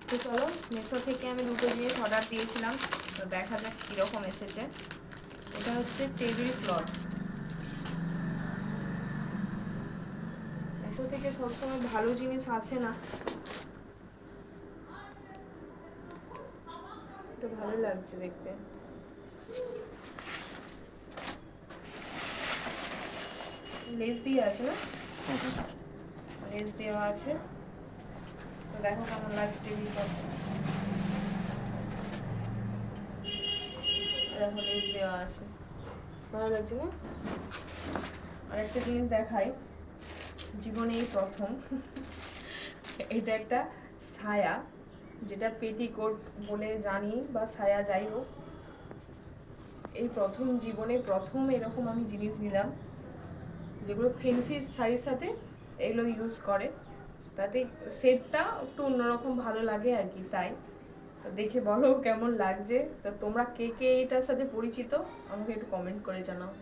তো চলো, মিশো থেকে আমি দুটো জিনিস অর্ডার দিয়েছিলাম, তো দেখা যাক কীরকম এসেছে। এটা হচ্ছে টেবিল ক্লথ। মিশো থেকে সবসময় ভালো জিনিস আসে না, এটা ভালো লাগছে দেখতে। লেস দিয়ে আছে না, লেস দেওয়া আছে। তো দেখো কেমন লাগছে টেবিল ক্লথ। দেখো লেস দেওয়া আছে, ভালো লাগছে না। আর একটা জিনিস দেখাই, জীবনে এই প্রথম এটা একটা ছায়া, যেটা পেটিকোট বলে জানি বা ছায়া যাই হোক, এই প্রথম জীবনে প্রথম এরকম আমি জিনিস নিলাম, যেগুলো ফেন্সির শাড়ির সাথে এগুলো ইউজ করে, তাতে সেটটা একটু অন্যরকম ভালো লাগে আর কি। তাই তো দেখে বলো কেমন লাগছে। তো তোমরা কে কে এটার সাথে পরিচিত আমাকে একটু কমেন্ট করে জানাও।